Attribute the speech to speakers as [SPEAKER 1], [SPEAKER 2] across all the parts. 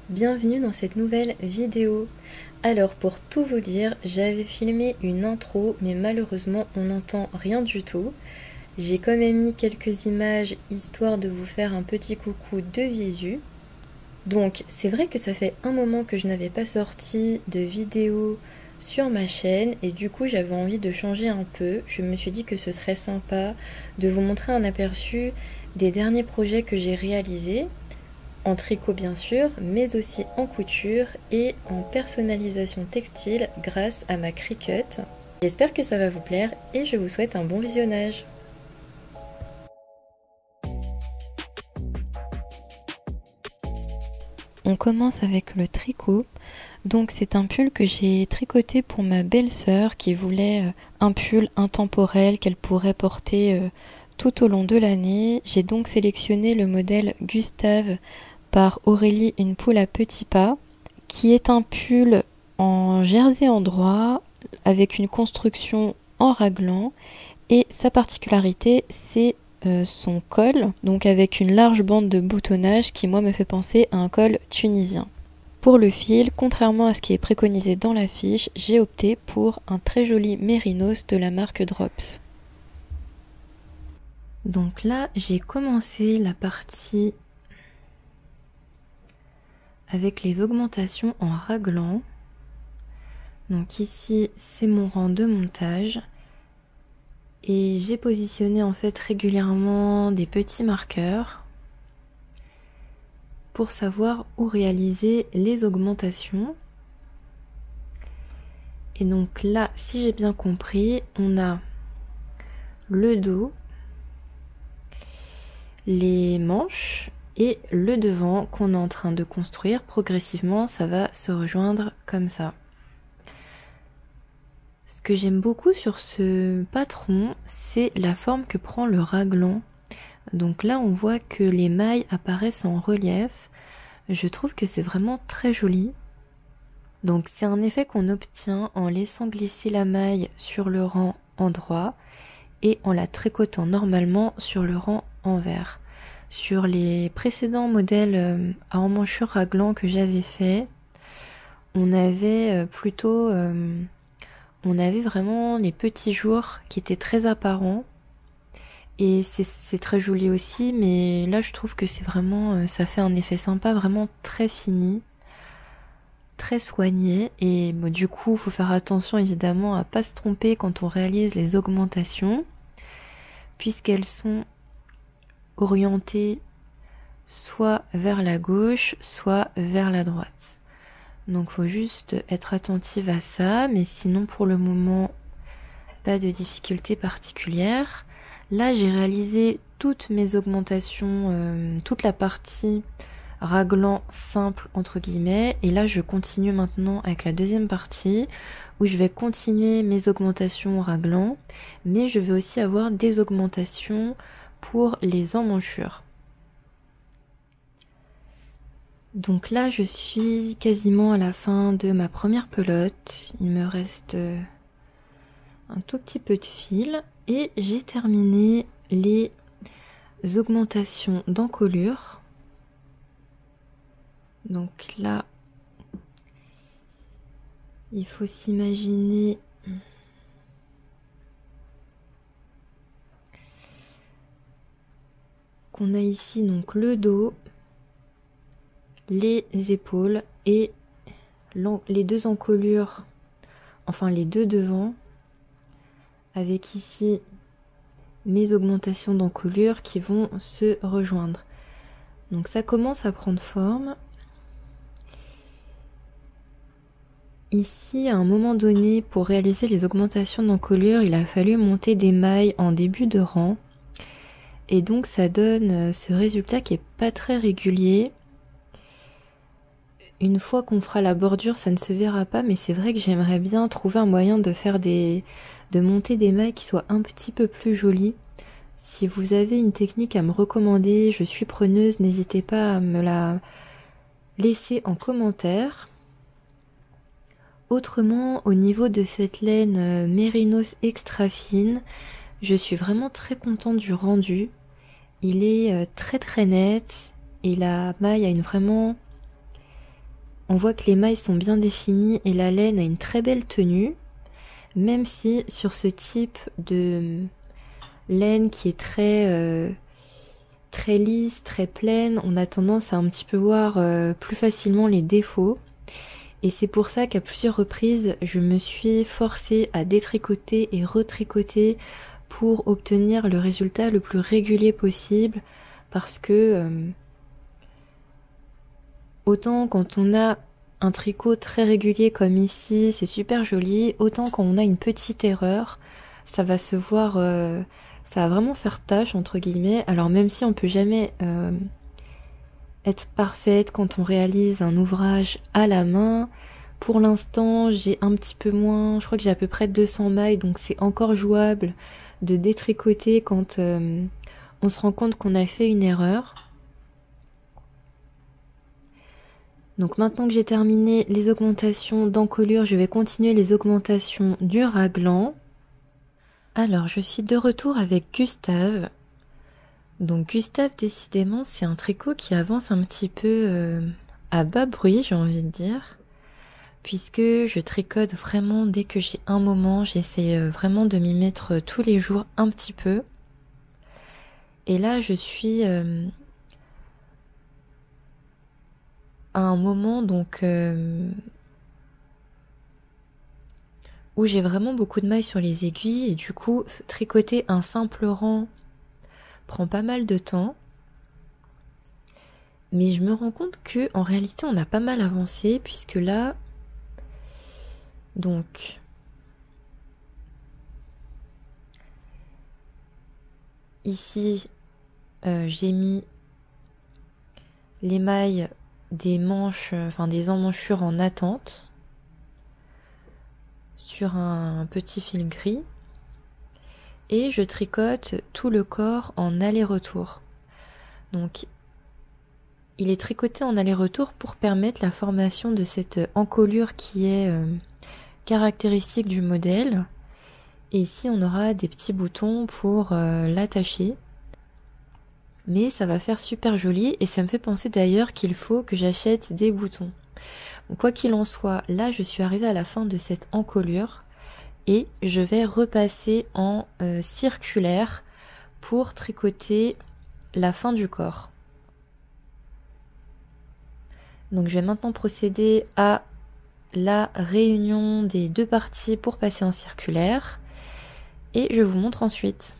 [SPEAKER 1] Bienvenue dans cette nouvelle vidéo. Alors pour tout vous dire, j'avais filmé une intro mais malheureusement on n'entend rien du tout. J'ai quand même mis quelques images histoire de vous faire un petit coucou de visu. Donc c'est vrai que ça fait un moment que je n'avais pas sorti de vidéo sur ma chaîne et du coup j'avais envie de changer un peu. Je me suis dit que ce serait sympa de vous montrer un aperçu des derniers projets que j'ai réalisés. En tricot bien sûr, mais aussi en couture et en personnalisation textile grâce à ma Cricut. J'espère que ça va vous plaire et je vous souhaite un bon visionnage. On commence avec le tricot. Donc c'est un pull que j'ai tricoté pour ma belle-sœur qui voulait un pull intemporel qu'elle pourrait porter tout au long de l'année. J'ai donc sélectionné le modèle Gustave par Aurélie, une poule à petits pas, qui est un pull en jersey endroit avec une construction en raglan et sa particularité c'est son col, donc avec une large bande de boutonnage qui moi me fait penser à un col tunisien. Pour le fil, contrairement à ce qui est préconisé dans la fiche, j'ai opté pour un très joli mérinos de la marque Drops. Donc là, j'ai commencé la partie avec les augmentations en raglan. Donc ici, c'est mon rang de montage. Et j'ai positionné en fait régulièrement des petits marqueurs pour savoir où réaliser les augmentations. Et donc là, si j'ai bien compris, on a le dos, les manches et le devant qu'on est en train de construire. Progressivement, ça va se rejoindre comme ça. Ce que j'aime beaucoup sur ce patron, c'est la forme que prend le raglan. Donc là, on voit que les mailles apparaissent en relief. Je trouve que c'est vraiment très joli. Donc c'est un effet qu'on obtient en laissant glisser la maille sur le rang endroit et en la tricotant normalement sur le rang envers. Sur les précédents modèles à emmanchure raglan que j'avais fait, on avait on avait vraiment les petits jours qui étaient très apparents et c'est très joli aussi, mais là je trouve que c'est vraiment, ça fait un effet sympa, vraiment très fini, très soigné et bon, du coup il faut faire attention évidemment à pas se tromper quand on réalise les augmentations puisqu'elles sont orientées soit vers la gauche, soit vers la droite. Donc faut juste être attentive à ça, mais sinon pour le moment, pas de difficulté particulière. Là j'ai réalisé toutes mes augmentations, toute la partie raglan simple entre guillemets, et là je continue maintenant avec la deuxième partie où je vais continuer mes augmentations raglan, mais je vais aussi avoir des augmentations pour les emmanchures. Donc là je suis quasiment à la fin de ma première pelote, il me reste un tout petit peu de fil et j'ai terminé les augmentations d'encolure. Donc là il faut s'imaginer qu'on a ici donc le dos, les épaules et les deux encolures, enfin les deux devants, avec ici mes augmentations d'encolure qui vont se rejoindre. Donc ça commence à prendre forme. Ici, à un moment donné, pour réaliser les augmentations d'encolure, il a fallu monter des mailles en début de rang. Et donc ça donne ce résultat qui est pas très régulier. Une fois qu'on fera la bordure, ça ne se verra pas, mais c'est vrai que j'aimerais bien trouver un moyen de faire de monter des mailles qui soient un petit peu plus jolies. Si vous avez une technique à me recommander, je suis preneuse, n'hésitez pas à me la laisser en commentaire. Autrement, au niveau de cette laine Mérinos extra fine, je suis vraiment très contente du rendu. Il est très très net et la maille a une vraiment On voit que les mailles sont bien définies et la laine a une très belle tenue, même si sur ce type de laine qui est très lisse, très pleine, on a tendance à un petit peu voir plus facilement les défauts. Et c'est pour ça qu'à plusieurs reprises, je me suis forcée à détricoter et retricoter pour obtenir le résultat le plus régulier possible, parce que autant quand on a un tricot très régulier comme ici, c'est super joli, autant quand on a une petite erreur, ça va se voir, ça va vraiment faire tâche entre guillemets. Alors même si on peut jamais être parfaite quand on réalise un ouvrage à la main, pour l'instant j'ai un petit peu moins, je crois que j'ai à peu près 200 mailles, donc c'est encore jouable de détricoter quand on se rend compte qu'on a fait une erreur. Donc maintenant que j'ai terminé les augmentations d'encolure, je vais continuer les augmentations du raglan. Alors je suis de retour avec Gustave. Donc Gustave, décidément, c'est un tricot qui avance un petit peu à bas bruit, j'ai envie de dire. Puisque je tricote vraiment dès que j'ai un moment, j'essaie vraiment de m'y mettre tous les jours un petit peu. Et là je suis à un moment donc où j'ai vraiment beaucoup de mailles sur les aiguilles et du coup tricoter un simple rang prend pas mal de temps. Mais je me rends compte que en réalité on a pas mal avancé, puisque là donc ici j'ai mis les mailles des manches, enfin des emmanchures en attente sur un petit fil gris, et je tricote tout le corps en aller-retour. Donc il est tricoté en aller-retour pour permettre la formation de cette encolure qui est caractéristique du modèle. Et ici on aura des petits boutons pour l'attacher. Mais ça va faire super joli, et ça me fait penser d'ailleurs qu'il faut que j'achète des boutons. Donc, quoi qu'il en soit, là je suis arrivée à la fin de cette encolure et je vais repasser en circulaire pour tricoter la fin du corps. Donc je vais maintenant procéder à la réunion des deux parties pour passer en circulaire et je vous montre ensuite.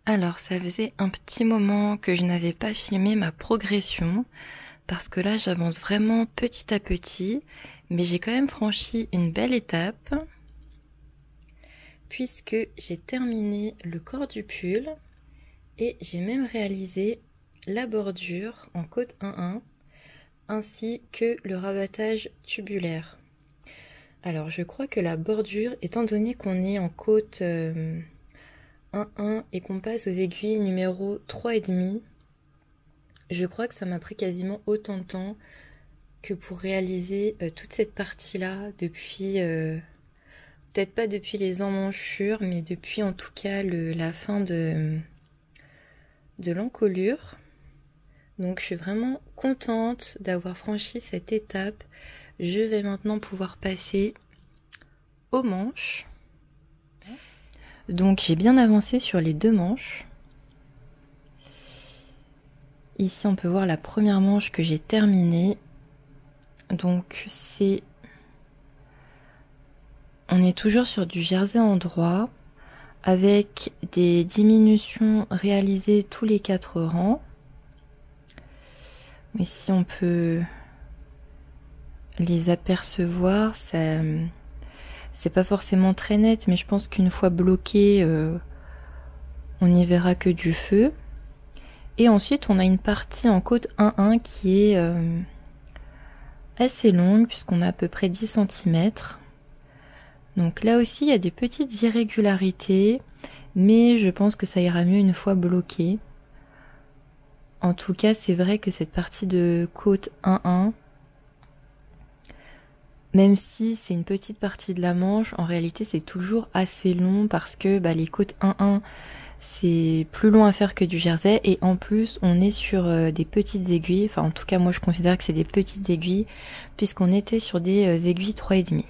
[SPEAKER 1] Alors ça faisait un petit moment que je n'avais pas filmé ma progression, parce que là j'avance vraiment petit à petit, mais j'ai quand même franchi une belle étape, puisque j'ai terminé le corps du pull et j'ai même réalisé la bordure en côte 1-1 ainsi que le rabattage tubulaire. Alors je crois que la bordure, étant donné qu'on est en côte 1-1 et qu'on passe aux aiguilles numéro 3,5, je crois que ça m'a pris quasiment autant de temps que pour réaliser toute cette partie-là depuis, peut-être pas depuis les emmanchures, mais depuis en tout cas la fin de l'encolure. Donc je suis vraiment contente d'avoir franchi cette étape. Je vais maintenant pouvoir passer aux manches. Donc j'ai bien avancé sur les deux manches. Ici on peut voir la première manche que j'ai terminée. Donc c'est... On est toujours sur du jersey en droit, avec des diminutions réalisées tous les 4 rangs. Mais si on peut les apercevoir, ça, c'est pas forcément très net, mais je pense qu'une fois bloqué, on n'y verra que du feu. Et ensuite, on a une partie en côte 1-1 qui est assez longue, puisqu'on a à peu près 10 cm. Donc là aussi, il y a des petites irrégularités, mais je pense que ça ira mieux une fois bloqué. En tout cas, c'est vrai que cette partie de côte 1-1, même si c'est une petite partie de la manche, en réalité c'est toujours assez long, parce que les côtes 1-1, C'est plus long à faire que du jersey et en plus on est sur des petites aiguilles, enfin en tout cas moi je considère que c'est des petites aiguilles puisqu'on était sur des aiguilles 3,5.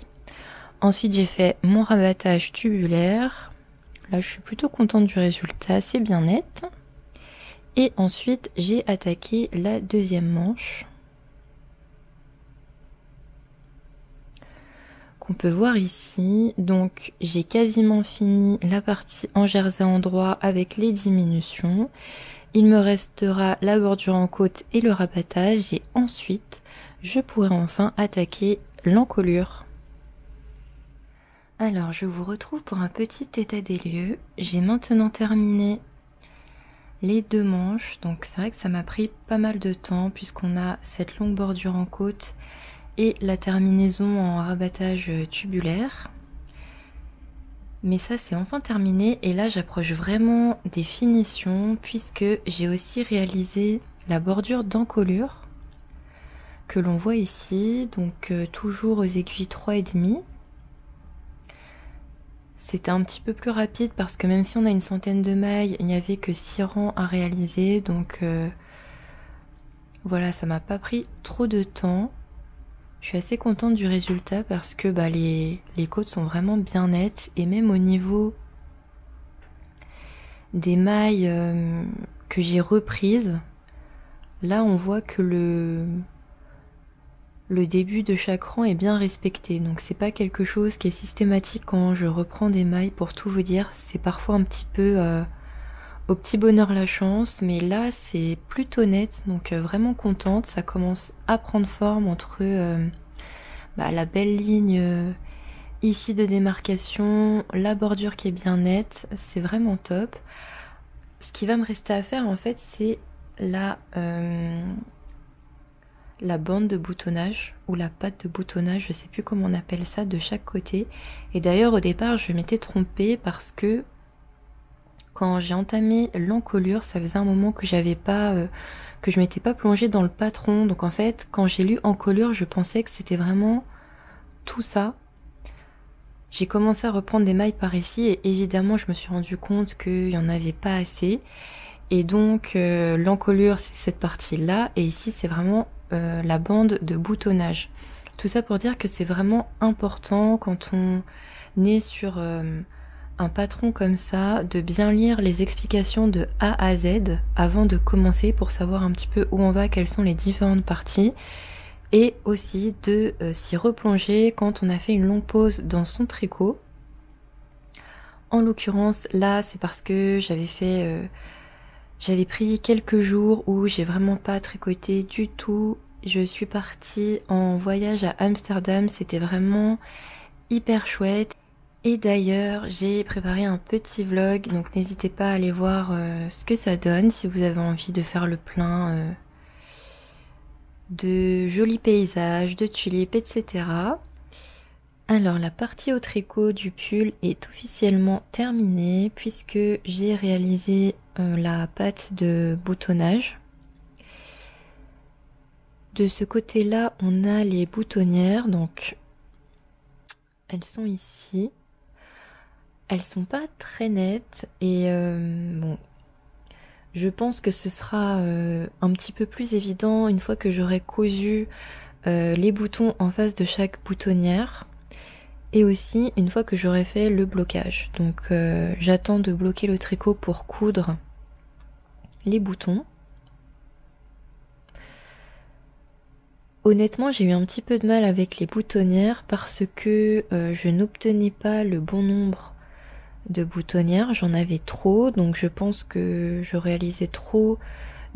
[SPEAKER 1] Ensuite j'ai fait mon rabattage tubulaire, là je suis plutôt contente du résultat, c'est bien net. Et ensuite j'ai attaqué la deuxième manche qu'on peut voir ici. Donc j'ai quasiment fini la partie en jersey endroit avec les diminutions. Il me restera la bordure en côte et le rabattage et ensuite je pourrai enfin attaquer l'encolure. Alors je vous retrouve pour un petit état des lieux. J'ai maintenant terminé les deux manches, donc c'est vrai que ça m'a pris pas mal de temps puisqu'on a cette longue bordure en côte et la terminaison en rabattage tubulaire. Mais ça c'est enfin terminé et là j'approche vraiment des finitions puisque j'ai aussi réalisé la bordure d'encolure que l'on voit ici, donc toujours aux aiguilles 3,5. C'était un petit peu plus rapide parce que même si on a une centaine de mailles, il n'y avait que 6 rangs à réaliser, donc voilà, ça m'a pas pris trop de temps. Je suis assez contente du résultat parce que les côtes sont vraiment bien nettes et même au niveau des mailles que j'ai reprises, là on voit que le début de chaque rang est bien respecté, donc c'est pas quelque chose qui est systématique quand je reprends des mailles. Pour tout vous dire, c'est parfois un petit peu au petit bonheur la chance, mais là c'est plutôt net, donc vraiment contente. Ça commence à prendre forme entre la belle ligne ici de démarcation, la bordure qui est bien nette, c'est vraiment top. Ce qui va me rester à faire en fait, c'est la bande de boutonnage ou la patte de boutonnage, je sais plus comment on appelle ça, de chaque côté. Et d'ailleurs au départ je m'étais trompée parce que quand j'ai entamé l'encolure, ça faisait un moment que que je m'étais pas plongée dans le patron. Donc en fait, quand j'ai lu encolure, je pensais que c'était vraiment tout ça. J'ai commencé à reprendre des mailles par ici et évidemment, je me suis rendu compte qu'il y en avait pas assez. Et donc l'encolure, c'est cette partie-là et ici, c'est vraiment la bande de boutonnage. Tout ça pour dire que c'est vraiment important quand on est sur un patron comme ça, de bien lire les explications de A à Z avant de commencer pour savoir un petit peu où on va, quelles sont les différentes parties, et aussi de s'y replonger quand on a fait une longue pause dans son tricot. En l'occurrence, là, c'est parce que j'avais pris quelques jours où j'ai vraiment pas tricoté du tout. Je suis partie en voyage à Amsterdam, c'était vraiment hyper chouette. Et d'ailleurs, j'ai préparé un petit vlog, donc n'hésitez pas à aller voir ce que ça donne si vous avez envie de faire le plein de jolis paysages, de tulipes, etc. Alors la partie au tricot du pull est officiellement terminée puisque j'ai réalisé la patte de boutonnage. De ce côté-là, on a les boutonnières, donc elles sont ici. Elles sont pas très nettes et bon, je pense que ce sera un petit peu plus évident une fois que j'aurai cousu les boutons en face de chaque boutonnière et aussi une fois que j'aurai fait le blocage. Donc j'attends de bloquer le tricot pour coudre les boutons. Honnêtement, j'ai eu un petit peu de mal avec les boutonnières parce que je n'obtenais pas le bon nombre de boutonnières, j'en avais trop, donc je pense que je réalisais trop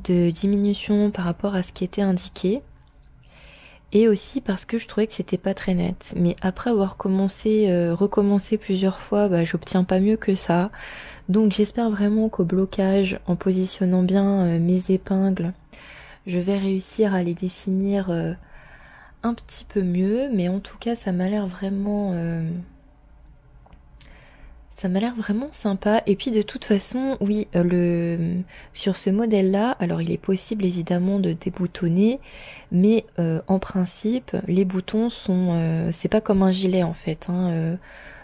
[SPEAKER 1] de diminution par rapport à ce qui était indiqué, et aussi parce que je trouvais que c'était pas très net. Mais après avoir recommencé plusieurs fois, j'obtiens pas mieux que ça, donc j'espère vraiment qu'au blocage, en positionnant bien mes épingles, je vais réussir à les définir un petit peu mieux, mais en tout cas ça m'a l'air vraiment sympa. Et puis de toute façon, oui, sur ce modèle-là, alors il est possible évidemment de déboutonner, mais en principe, les boutons sont, c'est pas comme un gilet en fait.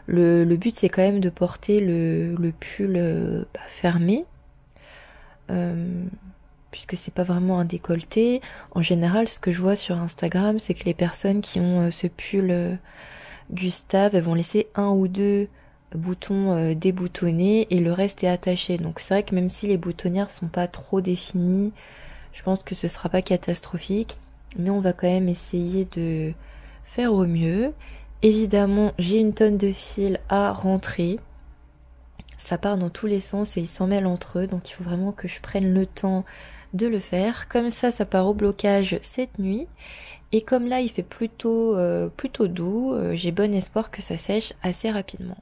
[SPEAKER 1] Le but c'est quand même de porter le pull fermé, puisque c'est pas vraiment un décolleté. En général, ce que je vois sur Instagram, c'est que les personnes qui ont ce pull Gustave, elles vont laisser un ou deux boutons déboutonnés et le reste est attaché. Donc c'est vrai que même si les boutonnières sont pas trop définies, je pense que ce sera pas catastrophique, mais on va quand même essayer de faire au mieux. Évidemment, j'ai une tonne de fils à rentrer. Ça part dans tous les sens et ils s'en mêlent entre eux, donc il faut vraiment que je prenne le temps de le faire. Comme ça part au blocage cette nuit. Et comme là, il fait plutôt doux, j'ai bon espoir que ça sèche assez rapidement.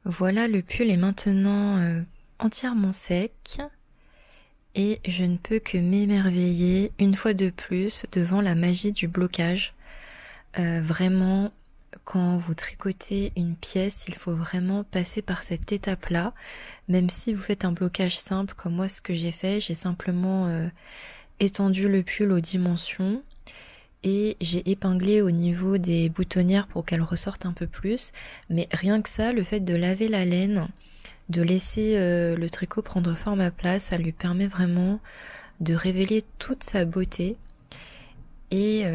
[SPEAKER 1] Voilà, le pull est maintenant entièrement sec. Et je ne peux que m'émerveiller une fois de plus devant la magie du blocage. Vraiment, quand vous tricotez une pièce, il faut vraiment passer par cette étape-là. Même si vous faites un blocage simple, comme moi ce que j'ai fait, j'ai simplement étendu le pull aux dimensions et j'ai épinglé au niveau des boutonnières pour qu'elles ressortent un peu plus. Mais rien que ça, le fait de laver la laine, de laisser le tricot prendre forme à plat, ça lui permet vraiment de révéler toute sa beauté et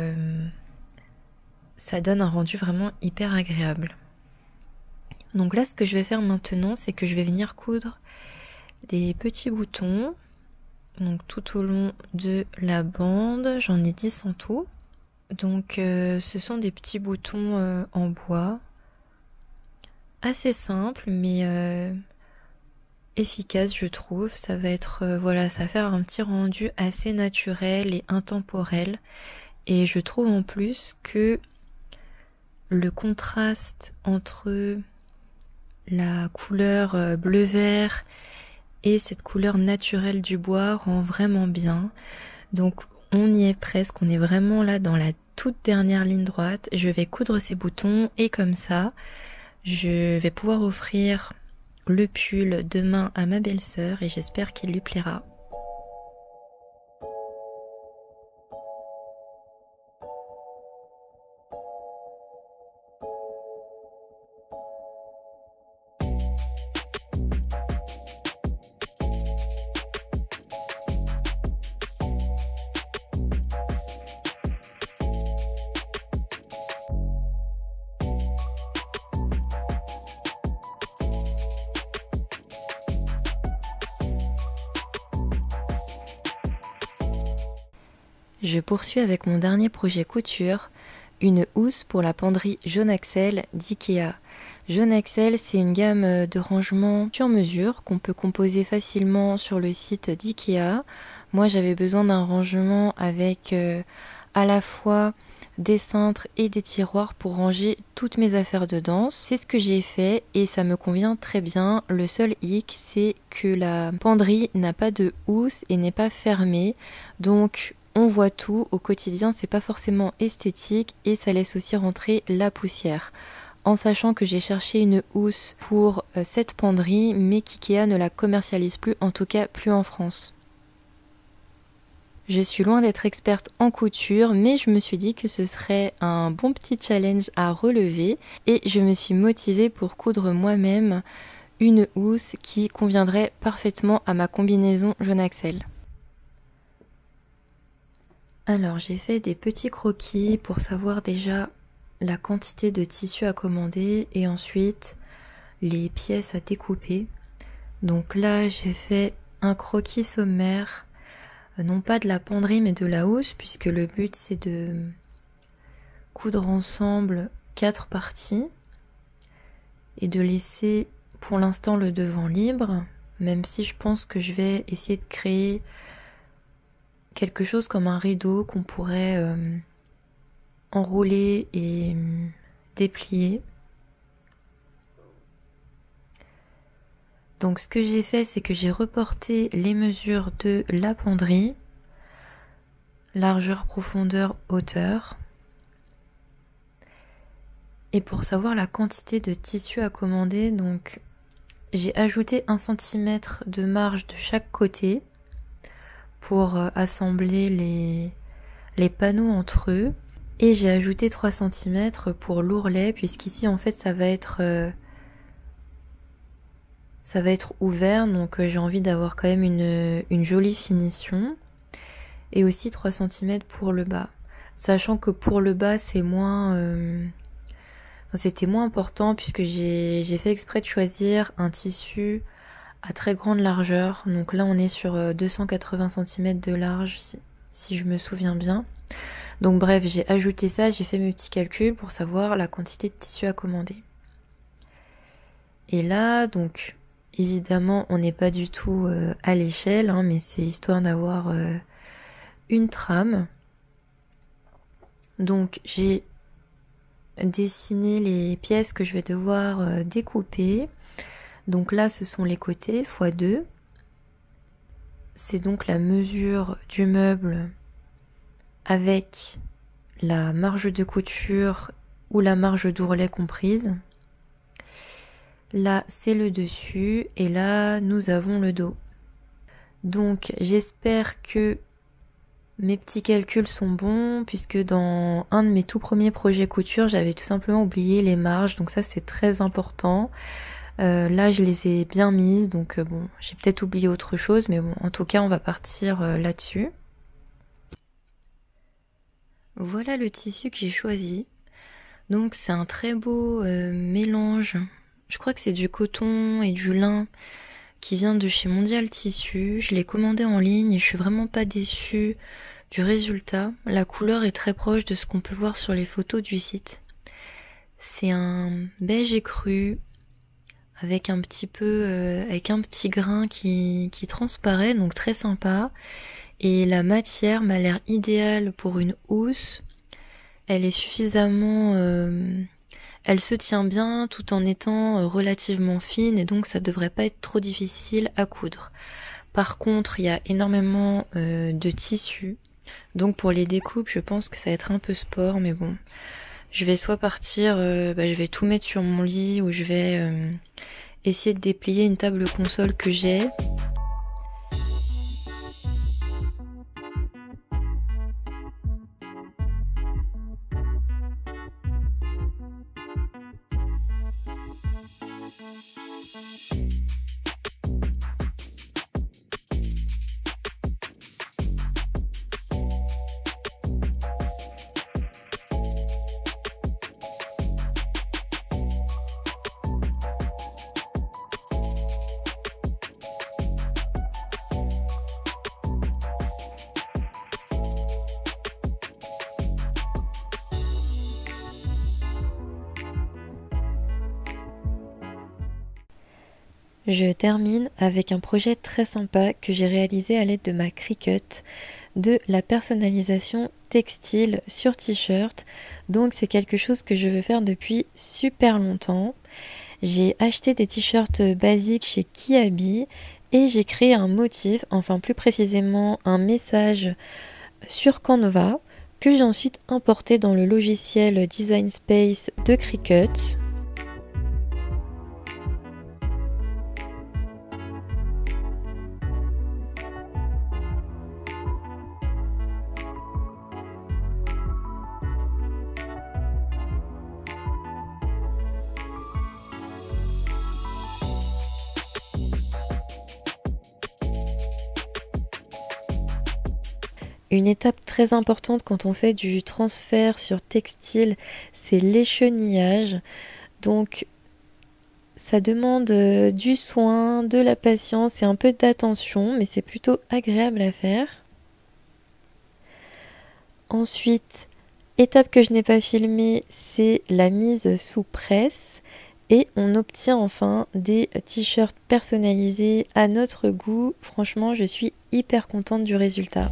[SPEAKER 1] ça donne un rendu vraiment hyper agréable. Donc là, ce que je vais faire maintenant, c'est que je vais venir coudre des petits boutons, donc tout au long de la bande. J'en ai 10 en tout. Donc ce sont des petits boutons en bois, assez simples mais efficaces je trouve. Ça va être voilà, ça va faire un petit rendu assez naturel et intemporel. Et je trouve en plus que le contraste entre la couleur bleu-vert et cette couleur naturelle du bois rend vraiment bien. Donc on y est presque, on est vraiment là dans la toute dernière ligne droite. Je vais coudre ces boutons et comme ça, je vais pouvoir offrir le pull demain à ma belle-sœur et j'espère qu'il lui plaira. Je poursuis avec mon dernier projet couture, une housse pour la penderie Jaune Axel d'IKEA. Jaune Axel, c'est une gamme de rangements sur mesure qu'on peut composer facilement sur le site d'IKEA. Moi, j'avais besoin d'un rangement avec à la fois des cintres et des tiroirs pour ranger toutes mes affaires de danse. C'est ce que j'ai fait et ça me convient très bien. Le seul hic, c'est que la penderie n'a pas de housse et n'est pas fermée. Donc on voit tout au quotidien, c'est pas forcément esthétique et ça laisse aussi rentrer la poussière. En sachant que j'ai cherché une housse pour cette penderie, mais qu'IKEA ne la commercialise plus, en tout cas plus en France. Je suis loin d'être experte en couture, mais je me suis dit que ce serait un bon petit challenge à relever et je me suis motivée pour coudre moi-même une housse qui conviendrait parfaitement à ma combinaison Jaune Axel. Alors j'ai fait des petits croquis pour savoir déjà la quantité de tissu à commander et ensuite les pièces à découper. Donc là j'ai fait un croquis sommaire, non pas de la penderie mais de la housse, puisque le but c'est de coudre ensemble 4 parties et de laisser pour l'instant le devant libre, même si je pense que je vais essayer de créer quelque chose comme un rideau qu'on pourrait enrouler et déplier. Donc ce que j'ai fait, c'est que j'ai reporté les mesures de la penderie, largeur, profondeur, hauteur. Et pour savoir la quantité de tissu à commander, donc j'ai ajouté 1 cm de marge de chaque côté pour assembler les panneaux entre eux. Et j'ai ajouté 3 cm pour l'ourlet, puisqu'ici en fait ça va être ouvert, donc j'ai envie d'avoir quand même une jolie finition. Et aussi 3 cm pour le bas. Sachant que pour le bas c'est c'était moins important, puisque j'ai fait exprès de choisir un tissu à très grande largeur. Donc là on est sur 280 cm de large si je me souviens bien. Donc bref, j'ai ajouté ça, j'ai fait mes petits calculs pour savoir la quantité de tissu à commander. Et là, donc, évidemment, on n'est pas du tout à l'échelle, hein, mais c'est histoire d'avoir une trame. Donc j'ai dessiné les pièces que je vais devoir découper. Donc là, ce sont les côtés x2. C'est donc la mesure du meuble avec la marge de couture ou la marge d'ourlet comprise. Là, c'est le dessus et là, nous avons le dos. Donc, j'espère que mes petits calculs sont bons, puisque dans un de mes tout premiers projets couture, j'avais tout simplement oublié les marges, donc ça c'est très important. Là, je les ai bien mises, donc bon, j'ai peut-être oublié autre chose, mais bon, en tout cas, on va partir là-dessus. Voilà le tissu que j'ai choisi. Donc c'est un très beau mélange. Je crois que c'est du coton et du lin qui vient de chez Mondial Tissu. Je l'ai commandé en ligne et je suis vraiment pas déçue du résultat. La couleur est très proche de ce qu'on peut voir sur les photos du site. C'est un beige écru avec un petit grain qui transparaît, donc très sympa. Et la matière m'a l'air idéale pour une housse. Elle est suffisamment... elle se tient bien tout en étant relativement fine, et donc ça devrait pas être trop difficile à coudre. Par contre, il y a énormément de tissu. Donc pour les découpes, je pense que ça va être un peu sport, mais bon. Je vais soit partir, je vais tout mettre sur mon lit, ou je vais essayer de déplier une table console que j'ai. Je termine avec un projet très sympa que j'ai réalisé à l'aide de ma Cricut, de la personnalisation textile sur t-shirt. Donc c'est quelque chose que je veux faire depuis super longtemps. J'ai acheté des t-shirts basiques chez Kiabi et j'ai créé un motif, enfin plus précisément un message sur Canva que j'ai ensuite importé dans le logiciel Design Space de Cricut. Une étape très importante quand on fait du transfert sur textile, c'est l'échenillage. Donc ça demande du soin, de la patience et un peu d'attention, mais c'est plutôt agréable à faire. Ensuite, étape que je n'ai pas filmée, c'est la mise sous presse. Et on obtient enfin des t-shirts personnalisés à notre goût. Franchement, je suis hyper contente du résultat.